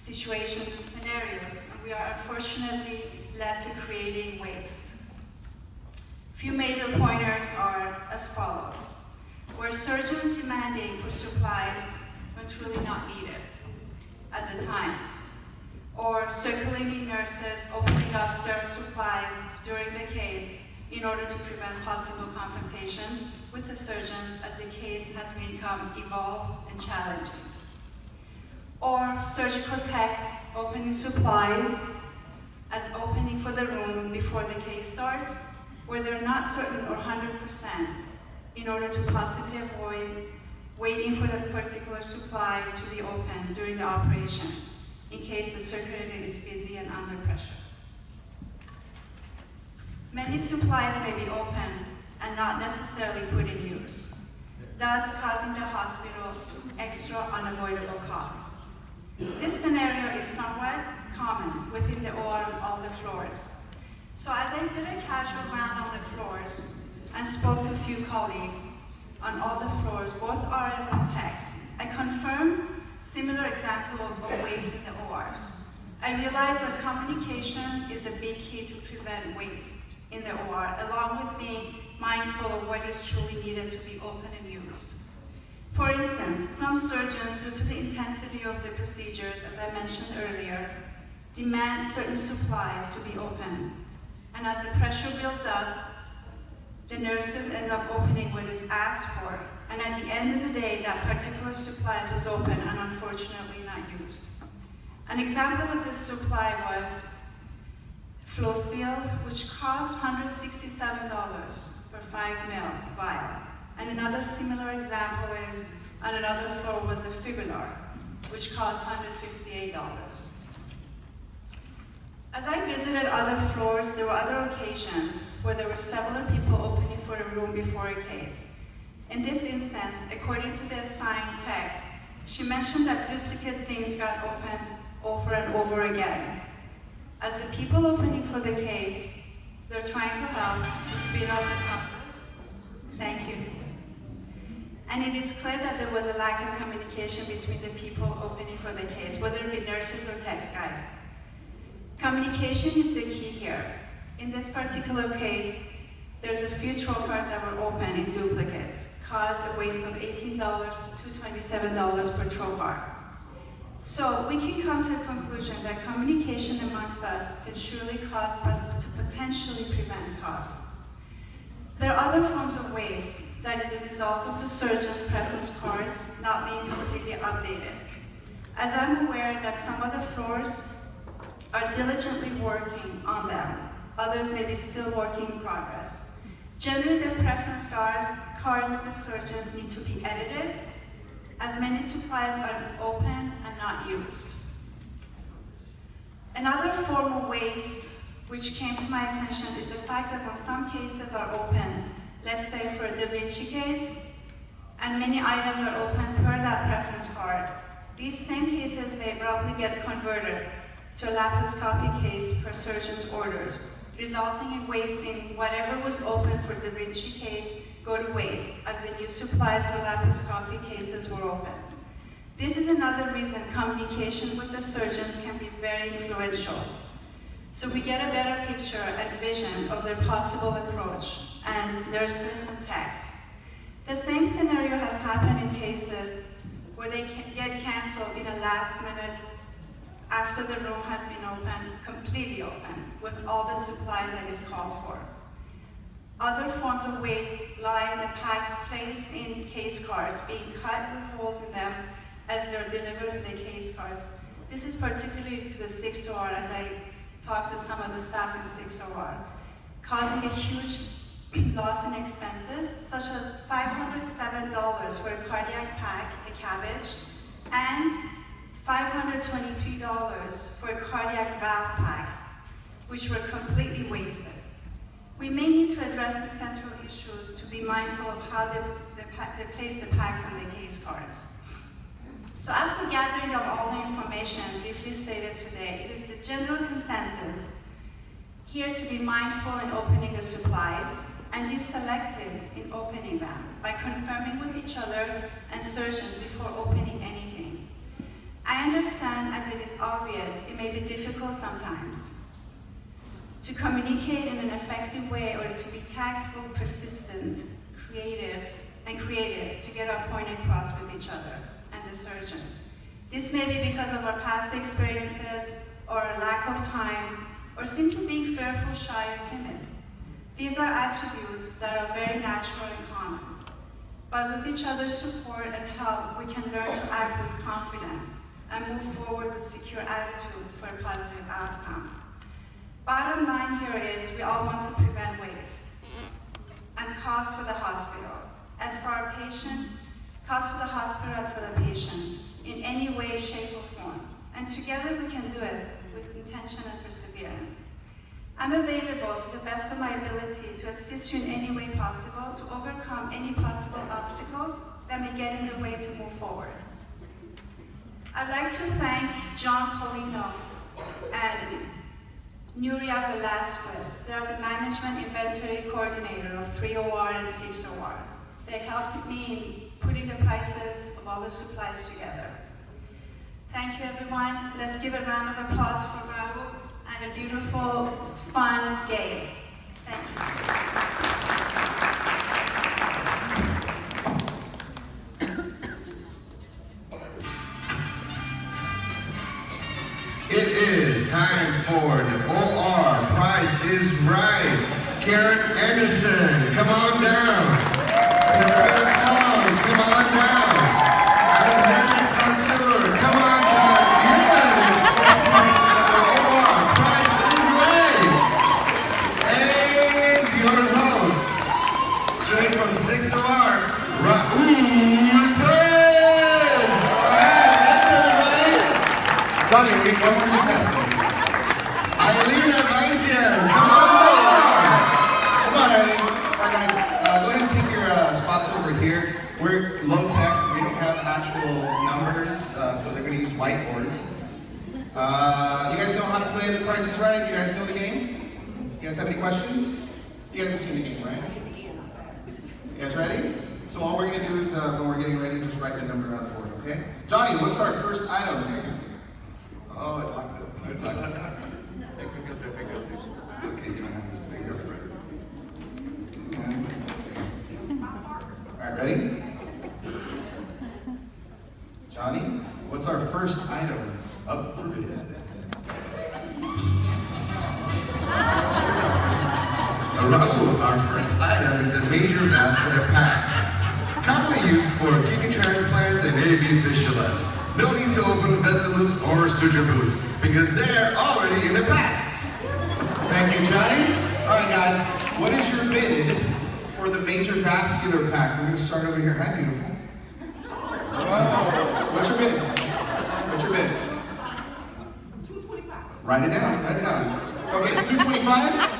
situations and scenarios, and we are unfortunately led to creating waste. Few major pointers are as follows. Were surgeons demanding for supplies when truly not needed at the time? Or circulating nurses opening up sterile supplies during the case in order to prevent possible confrontations with the surgeons as the case has become evolved and challenging? Or surgical techs opening supplies as opening for the room before the case starts, where they're not certain or 100% in order to possibly avoid waiting for the particular supply to be opened during the operation in case the circulator is busy and under pressure. Many supplies may be open and not necessarily put in use, thus causing the hospital extra unavoidable costs. This scenario is somewhat common within the OR on all the floors. So as I did a casual round on the floors and spoke to a few colleagues on all the floors, both RNs and techs, I confirmed similar example of waste in the ORs. I realized that communication is a big key to prevent waste in the OR, along with being mindful of what is truly needed to be open and used. For instance, some surgeons, due to the intensity of the procedures, as I mentioned earlier, demand certain supplies to be open. And as the pressure builds up, the nurses end up opening what is asked for. And at the end of the day, that particular supply was open and unfortunately not used. An example of this supply was Flow-Seal, which cost $167 for 5 ml vial. And another similar example is, on another floor was a Fibrillar, which cost $158. As I visited other floors, there were other occasions where there were several people opening for a room before a case. In this instance, according to the assigned tech, she mentioned that duplicate things got opened over and over again. As the people opening for the case, they're trying to help to speed up the process. Thank you. And it is clear that there was a lack of communication between the people opening for the case, whether it be nurses or techs, guys. Communication is the key here. In this particular case, there's a few trocars that were open in duplicates, caused a waste of $18 to $27 per trocar. So we can come to a conclusion that communication amongst us can surely cause us to potentially prevent costs. There are other forms of waste that is a result of the surgeon's preference cards not being completely updated. As I'm aware that some of the floors are diligently working on them. Others may be still working in progress. Generally, the preference cards of the surgeons need to be edited, as many supplies are open and not used. Another form of waste which came to my attention is the fact that when some cases are open, let's say for a Da Vinci case, and many items are open per that preference card, these same cases may abruptly get converted to a laparoscopy case per surgeon's orders, resulting in wasting whatever was open for Da Vinci case go to waste, as the new supplies for laparoscopy cases were open. This is another reason communication with the surgeons can be very influential. So we get a better picture and vision of their possible approach as nurses and techs. The same scenario has happened in cases where they get canceled in a last minute after the room has been open, completely open, with all the supply that is called for. Other forms of waste lie in the packs placed in case cards, being cut with holes in them as they're delivered in the case cards. This is particularly to the 6 OR, as I talked to some of the staff in 6 OR, causing a huge loss in expenses, such as $507 for a cardiac pack, a cabbage, and $523 for a cardiac valve pack, which were completely wasted. We may need to address the central issues to be mindful of how they place the packs on the case cards. So after gathering up all the information briefly stated today, it is the general consensus here to be mindful in opening the supplies and be selective in opening them by confirming with each other and surgeons before opening anything. I I understand, as it is obvious, it may be difficult sometimes to communicate in an effective way or to be tactful, persistent, creative to get our point across with each other and the surgeons. This may be because of our past experiences or a lack of time or simply being fearful, shy, or timid. These are attributes that are very natural and common. But with each other's support and help, we can learn to act with confidence and move forward with secure attitude for a positive outcome. Bottom line here is we all want to prevent waste and cost for the hospital and for our patients, cost for the hospital and for the patients in any way, shape, or form. And together we can do it with intention and perseverance. I'm available to the best of my ability to assist you in any way possible to overcome any possible obstacles that may get in the way to move forward. I'd like to thank John Polino and Nuria Velasquez. They are the management inventory coordinator of 3OR and 6OR. They helped me in putting the prices of all the supplies together. Thank you, everyone. Let's give a round of applause for Raul and a beautiful, fun game. Thank you. It is time for the OR Price is Right. Karen Anderson, come on down. Karen Collins, come on down. Alexander Sansur, come on down. OR Price is Right. And your host, straight from 6OR, Raul Perez. All right, that's everybody. Johnny, one more contestant. Eileen Avizian, come on down. Come on, Eileen. All right, guys, go ahead and take your spots over here. We're low tech. We don't have actual numbers, so they're going to use whiteboards. You guys know how to play The Price is Right? You guys know the game? You guys have any questions? You guys have seen the game, right? You guys ready? So all we're going to do is, when we're getting ready, just write the number on the board, okay? Johnny, what's our first item? Oh, I like that. I like that. Pick up this. Okay, you don't have to figure it right. All right, ready? Johnny, what's our first item up for bid? Our first item is a major vascular pack, commonly used for kidney transplants and AV fistulas. No need to open vessel loops or suture boots, because they're already in the pack. Thank you, Johnny. All right, guys, what is your bid for the major vascular pack? We're going to start over here. Hi, beautiful. What's your bid? What's your bid? $225. Write it down. Write it down. Okay, $225.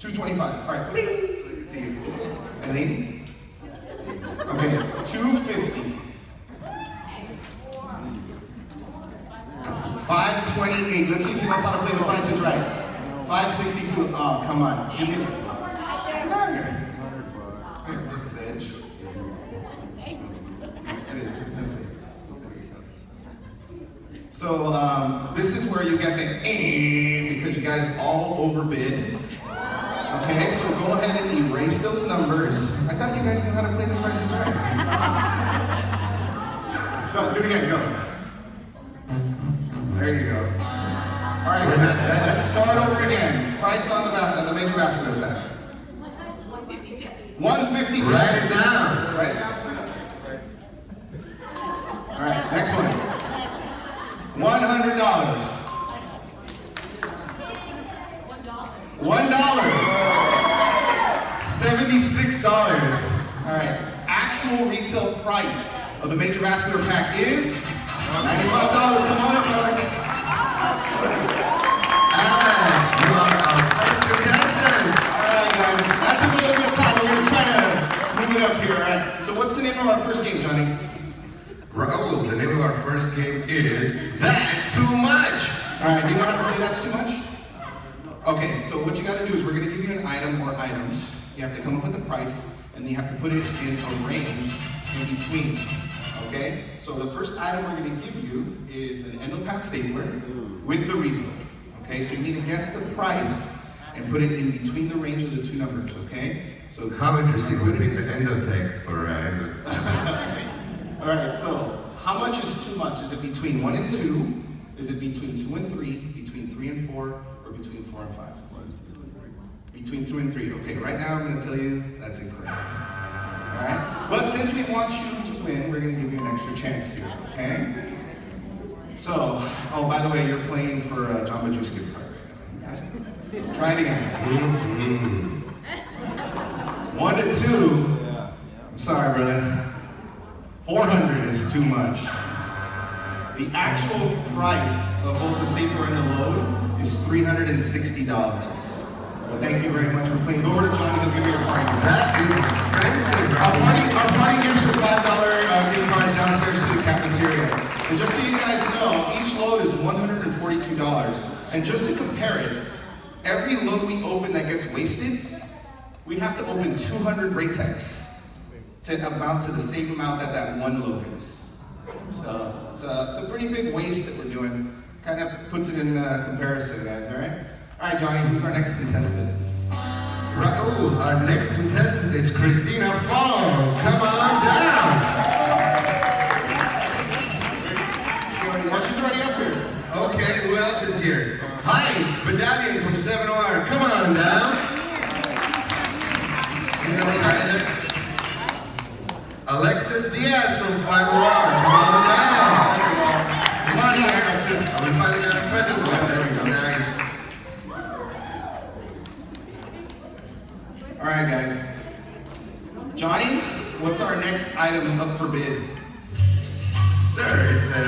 $225. All right. Bing. So you can see you. Eileen? Okay, $250. $528. Let's see if he knows how to play The Price is Right. $562. Oh, come on. Give me. What's the matter? Here, just the edge. It is. It's insane. So this is where you get the because you guys all overbid. Okay, so go ahead and erase those numbers. I thought you guys knew how to play The Price is Right. Go, do it again, go. There you go. All right, let's start over again. Price on the major vascular pack. $157. $157. Write it down. Write it down. All right, next one. $100. $1. $76. All right, actual retail price of the major vascular pack is $95. Come on up, fellas. Alex, you are our first contestant. All right, guys, that took a little bit of time. We're gonna try to move it up here. All right. So, what's the name of our first game, Johnny? Raul, the name of our first game is That's Too Much. All right, do you know how to play That's Too Much? Okay, so what you got to do is we're going to give you an item or items. You have to come up with the price, and then you have to put it in a range in between. okay? So the first item we're gonna give you is an Endopad stapler with the reload, okay? So you need to guess the price and put it in between the range of the two numbers, okay? So How interesting would be the Endotech for all right, so how much is too much? Is it between 1 and 2? Is it between 2 and 3? Between 3 and 4? Or between 4 and 5? Between 2 and 3. Okay, right now I'm going to tell you that's incorrect. All right? But since we want you to win, we're going to give you an extra chance here, okay? So, oh, by the way, you're playing for a Jamba Juice gift card right now, okay? Try it again. 1 to 2. I'm sorry, brother. 400 is too much. The actual price of both the stapler and the load is $360. Well, thank you very much for playing. Go over to Johnny, he'll give you a party. That is expensive. Our party gives you $5 gift cards downstairs to the cafeteria. And just so you guys know, each load is $142. And just to compare it, every load we open that gets wasted, we'd have to open 200 Ratex to amount to the same amount that that one load is. So it's a pretty big waste that we're doing. Kind of puts it in comparison, guys, all right? All right, Johnny, who's our next contestant? Raul, our next contestant is Christina Fong. Come on down. She's already up here. Okay, who else is here? Hi, Medallion from 7OR. Come on down. You know what's happening there? Alexis Diaz from 5OR. Come on down. Come on down, Alexis. We finally got a present. That's nice. All right, guys. Johnny, what's our next item up for bid? Sir, it's the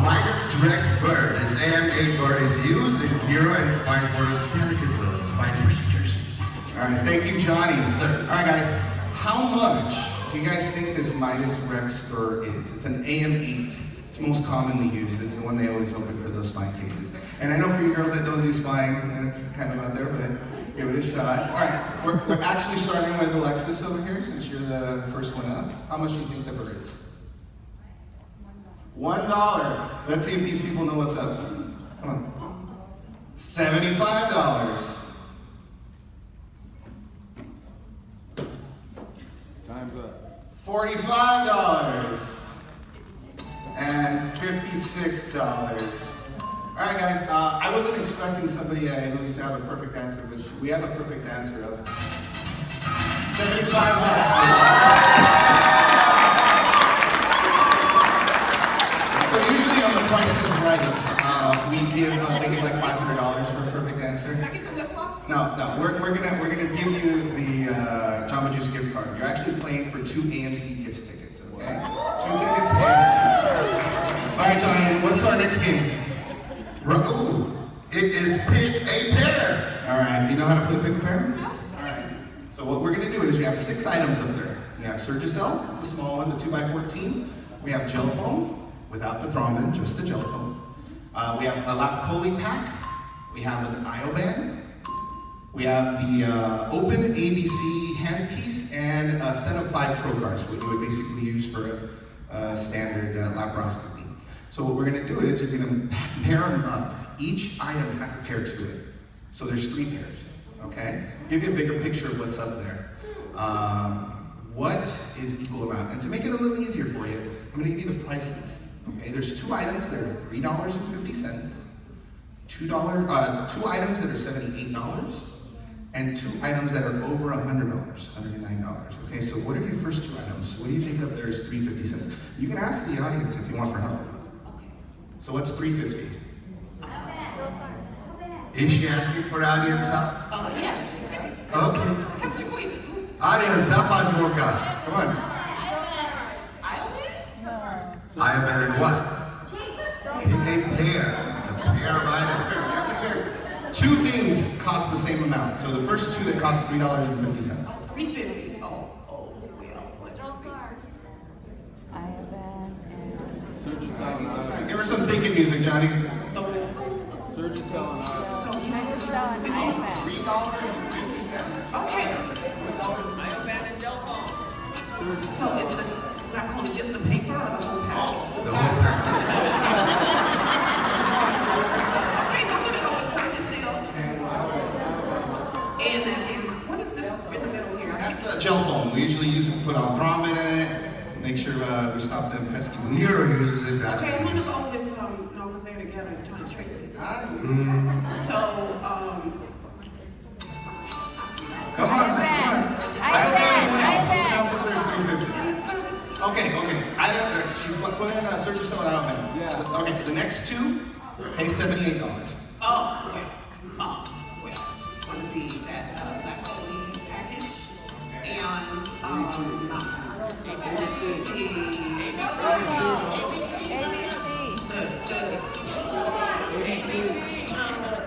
Midas Rex bird. This AM8 bird is used in neuro and spine for those delicate little spine procedures. All right, thank you, Johnny. Sir. All right, guys. How much do you guys think this Midas Rex spur is? It's an AM8. It's most commonly used. It's the one they always open for those spine cases. And I know for you girls that don't do spine, it's kind of out there, but give it a shot. All right, we're actually starting with Alexis over here, since you're the first one up. How much do you think the bird is? $1. Let's see if these people know what's up. Come on. $75. Time's up. $45. And $56. All right, guys. I wasn't expecting somebody, I believe, to have a perfect answer, but we have a perfect answer of $75. So usually on The Price is Right, they give like $500 for a perfect answer. No, we're gonna give you the Jamba Juice gift card. You're actually playing for 2 AMC gift tickets, okay? 2 tickets. All right, Johnny, what's our next game? Raul, it is pick a pair. All right, do you know how to play pick a pair? All right. So what we're gonna do is we have 6 items up there. We have Surgicel, the small one, the 2x14. We have gel foam, without the thrombin, just the gel foam. We have a Lapicoli pack. We have an Ioban. We have the open ABC handpiece and a set of 5 trocars, which you would basically use for a standard laparoscopy. So what we're gonna do is you're gonna pair them up. Each item has a pair to it. So there's 3 pairs, okay? Give you a bigger picture of what's up there. What is equal amount? And to make it a little easier for you, I'm gonna give you the prices. Okay, there's 2 items that are $3.50, 2 items that are $78, and 2 items that are over $100, $109. Okay, so what are your first 2 items? What do you think up there is $3.50? You can ask the audience if you want for help. So what's $3.50? Is she asking for audience help? Oh, yeah. Okay. That's your queen. Audience, how about your guy? Come on. Ioban and what? Pick a pair. It's a pair of items. 2 things cost the same amount. So the first 2 that cost $3.50. $3.50. Oh, well, let's see. Give her some thinking music, Johnny. Surgicel and So you said $3.50. Okay. So is the black only, just the paper or the whole pack? The whole pack. Okay, so I'm gonna go with Surgisil. And then, what is this in the middle here? That's a gel foam. We usually use it, put Althrombin in it, make sure we stop them pesky bleeding. Neuro uses it. That's Okay, I'm gonna go with, no, because they're together, I'm trying to trade it. So, Come on, man. Come on. What else? Something else up there's 350. and the service, Okay. She's put in Surgisil and Althrombin. Yeah. Okay, the next two, pay $78. well, it's gonna be that, black only package, and, let's see.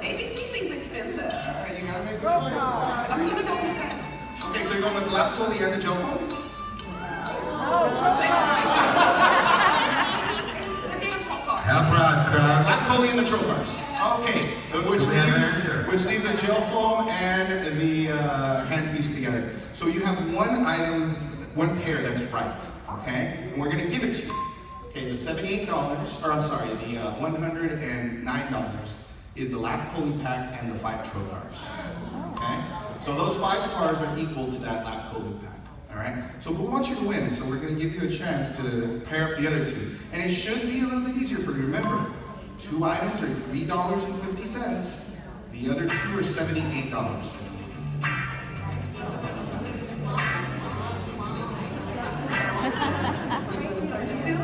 ABC seems expensive. Okay, you gotta make the choice. I'm gonna go with that. Okay, so you're going with the lap pulley and the gel foam? How proud, crowd. Lap pulley and the troll bars. Okay, which We have an answer. leaves the gel foam and the handpiece together. So you have one item, one pair that's right, okay? And we're gonna give it to you. Okay, the $78, or I'm sorry, the $109 is the lap pulley pack and the 5 trogars. Okay? So those 5 bars are equal to that lap pulley pack. Alright? So we want you to win, so we're gonna give you a chance to pair up the other two. And it should be a little bit easier for you. Remember, 2 items are $3.50. The other 2 are $78. Surgisil.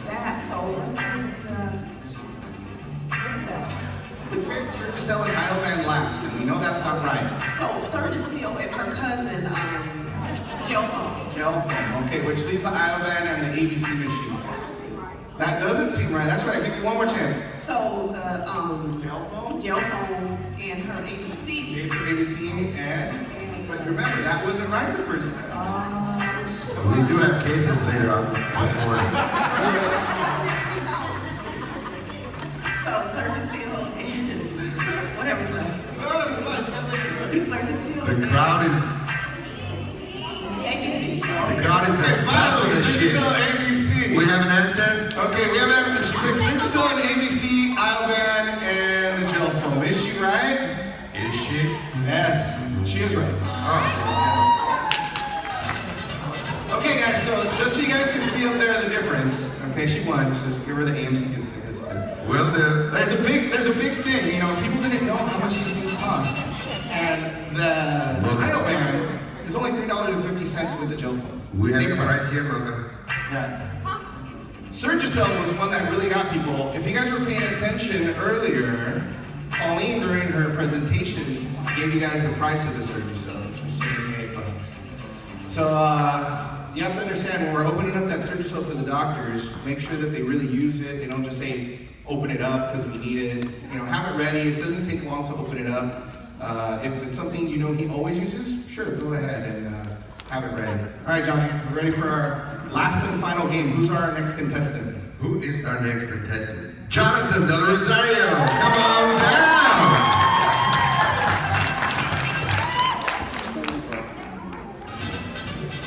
That, so what's that? Surgisil and Iovan last, and we know that's not right. So Surgisil and her cousin, gel foam. Gel foam, okay, which leaves the Iovan and the ABC machine. That doesn't seem right. That's right. I'll give you one more chance. So the, Gel foam, gel foam and her ABC. J for ABC, and but remember that wasn't right the first time. We do have cases later on this morning. So Surgisil and whatever's left. Surgisil. The crowd is ABC. the crowd is at Finally, the shit. Surgisil and ABC. We have an answer. Okay, we have an answer. She picked Surgisil and ABC, Iovan, and the gel foam. Is she right? Is she? Yes, she is right. Okay, guys, so just so you guys can see up there the difference. Okay, she won. So give her the AMC gift. Will do. There's a big thing, you know, people didn't know how much these things cost. And the Iovan is only $3.50 with the gel foam. We have Same the price here, Mocha. Yeah. Surgisil was one that really got people. If you guys were paying attention earlier, Pauline during her presentation gave you guys the price of the Surgisil, which was $78. So you have to understand when we're opening up that Surgisil for the doctors, make sure that they really use it. They don't just say open it up because we need it. You know, have it ready. It doesn't take long to open it up. If it's something you know he always uses, sure, go ahead and have it ready. All right, Johnny, we're ready for our last and final game. Who's our next contestant? Who is our next contestant? Jonathan Del Rosario. Come on down.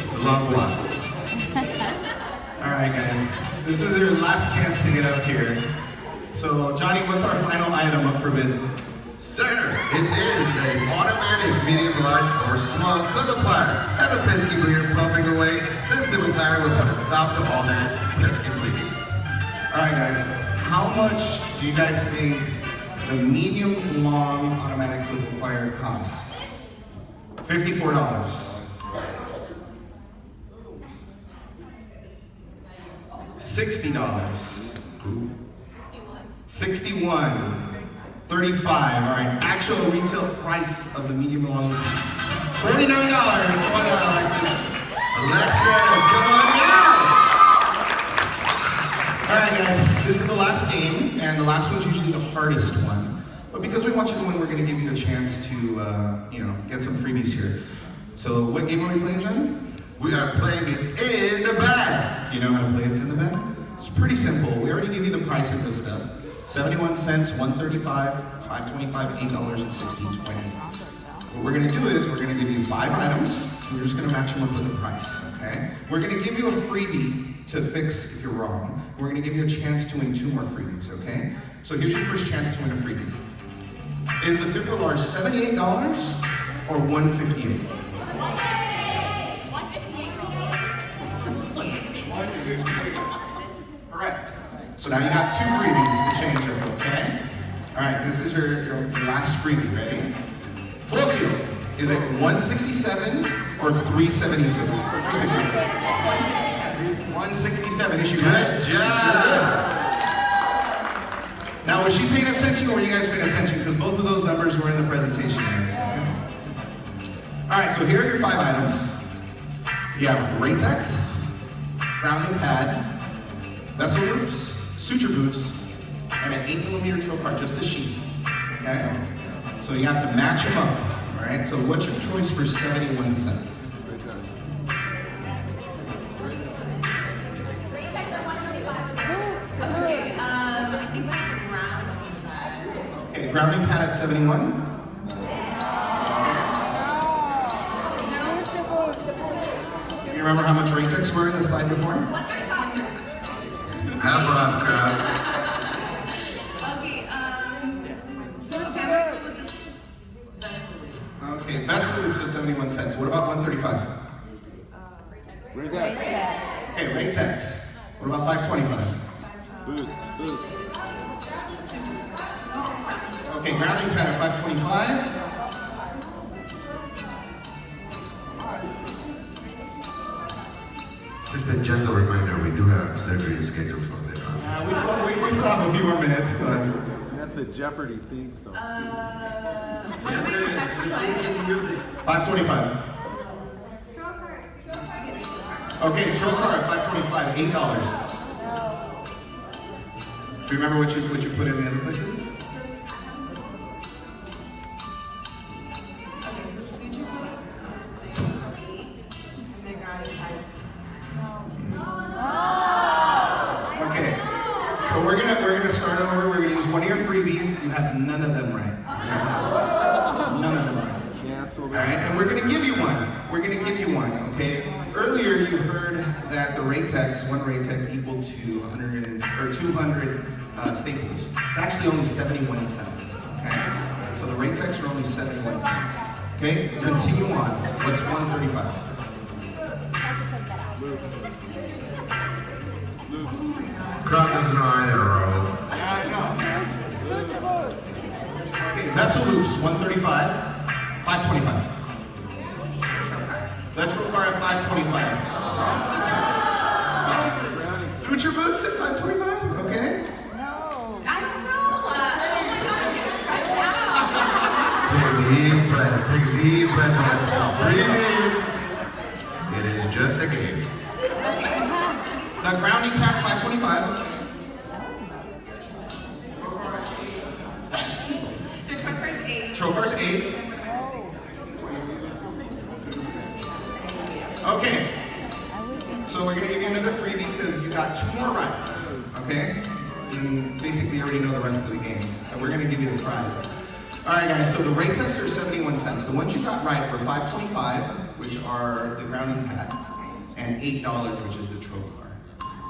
It's a long walk. All right, guys. This is your last chance to get up here. So, Johnny, what's our final item up for bid? Sir, it is the automatic medium, large, or small liquefier. Have a pesky bleeder pumping away. This liquefier will put a stop to all that pesky bleeding. All right, guys. How much do you guys think the medium long automatic liquefier costs? $54. $60. 61. 35. All right. Actual retail price of the medium long. $49. Come on down, Alexis. Alexis, come on down. All right, guys. This is the last game, and the last one's usually the hardest one. But because we want you to win, we're going to give you a chance to, get some freebies here. So, what game are we playing, Johnny? We are playing It's in the Bag. Do you know how to play It's in the Bag? It's pretty simple. We already give you the prices of stuff. 71 cents, $1.35, $5.25, $8, and $16.20. What we're gonna do is we're gonna give you 5 items, So we're just gonna match them up with the price, okay? We're gonna give you a freebie to fix if you're wrong. We're gonna give you a chance to win 2 more freebies, okay? So here's your first chance to win a freebie. Is the Fibro Large $78 or $158? Correct. So now you got 2 freebies to change it, okay? All right, this is your last freebie, ready? Flocio, is it 167 or 376? 367. 167, is she right? Good job. Now, was she paying attention or were you guys paying attention? Because both of those numbers were in the presentation. All right, so here are your 5 items. You have Ratex, grounding pad, vessel loops, suture boots, and an 8mm trocar, just the sheath, okay? So you have to match them up, all right? So what's your choice for 71 cents? Okay, grounding pad at 71? Do you remember how much Ratex were in the slide before? Have fun, crowd. Okay, vessel loops at 71 cents. What about 135? Ratex. Okay, Ratex. What about 525? Boots. Okay, grounding pad at 525. Just a gentle reminder, we do have surgery scheduled for later on. We still have a few more minutes, but... That's a Jeopardy theme song. 525. Okay, trocar at 525, $8. Do you remember what you put in the other places? Okay, so suture boots are the same for 8, and then grounding pad is Okay, so we're gonna start over. We're gonna use one of your freebies. You have none of them right. Okay? None of them right. Cancel All right, and we're gonna give you one. We're gonna give you one. Okay. Earlier you heard that the Ratex, one Ratex equal to 200 staples. It's actually only 71 cents. Okay. So the Ratex are only 71 cents. Okay. Continue on. What's 135? Crowd doesn't know either, Raul. Okay, vessel loops, 135, 525. The trocar at 525. Suture boots at 525, okay? I don't know. Oh my God, I'm getting stressed out. Take a deep breath. Take a deep breath. Breathe in. It is just a game. The grounding pad's 525. The trocar is 8. Trocar's 8. Okay. So we're gonna give you another freebie because you got 2 more right. Okay? And basically you already know the rest of the game. So we're gonna give you the prize. Alright guys, so the Ratex are 71 cents. The ones you got right were 525, which are the grounding pad, and $8, which is the trocar.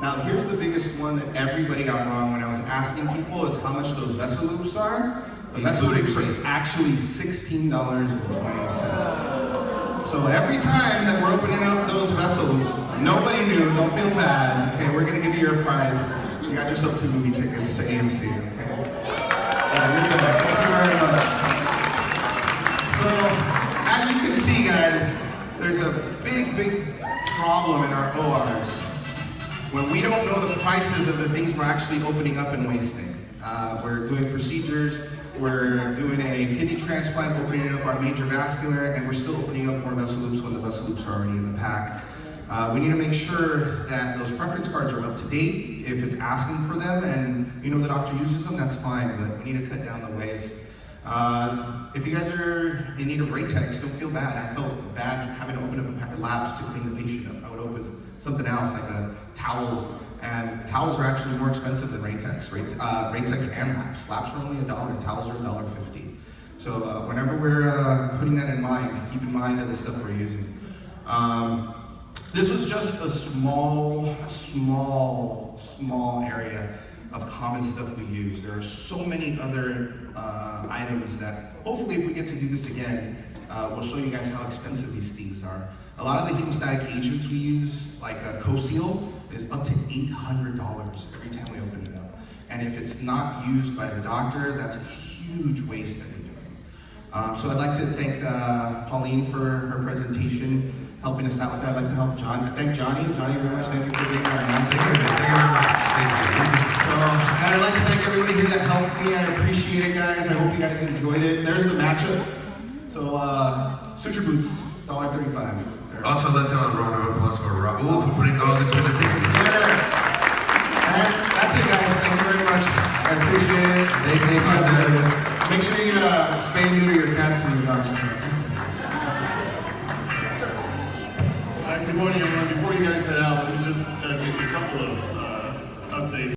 Now here's the biggest one that everybody got wrong when I was asking people is how much those vessel loops are. The vessel loops are actually $16.20. So every time that we're opening up those vessels, nobody knew, don't feel bad. Okay, we're gonna give you your prize. You got yourself 2 movie tickets to AMC, okay? Yeah, you're good. Thank you very much. So, as you can see guys, there's a big problem in our ORs when we don't know the prices of the things we're actually opening up and wasting. We're doing procedures, we're doing a kidney transplant, opening up our major vascular, and we're still opening up more vessel loops when the vessel loops are already in the pack. We need to make sure that those preference cards are up to date. If it's asking for them and you know the doctor uses them, that's fine, but we need to cut down the waste. If you guys are in need of Ratex, don't feel bad. I felt bad having to open up a pack of labs to clean the patient up. I would open something else like towels, and towels are actually more expensive than Ratex. Ratex and labs. Labs are only $1, towels are $1.50. So whenever we're putting that in mind, keep in mind of the stuff we're using. This was just a small area of common stuff we use. There are so many other items that hopefully if we get to do this again, we'll show you guys how expensive these things are. A lot of the hemostatic agents we use, like CoSeal, is up to $800 every time we open it up. And if it's not used by the doctor, that's a huge waste that we're doing. So I'd like to thank Pauline for her presentation, helping us out with that. I'd like to thank Johnny. Johnny, very much. Thank you for being our announcer. And I'd like to thank everybody here that helped me. I appreciate it, guys. I hope you guys enjoyed it. There's the matchup. So, Suture Boots, $1.35. Also, let's have a round of applause for Raul for putting all this presentation together. And that's it, guys. Thank you very much. I appreciate it. Stay safe out there. Make sure you spay and neuter your cats and your dogs.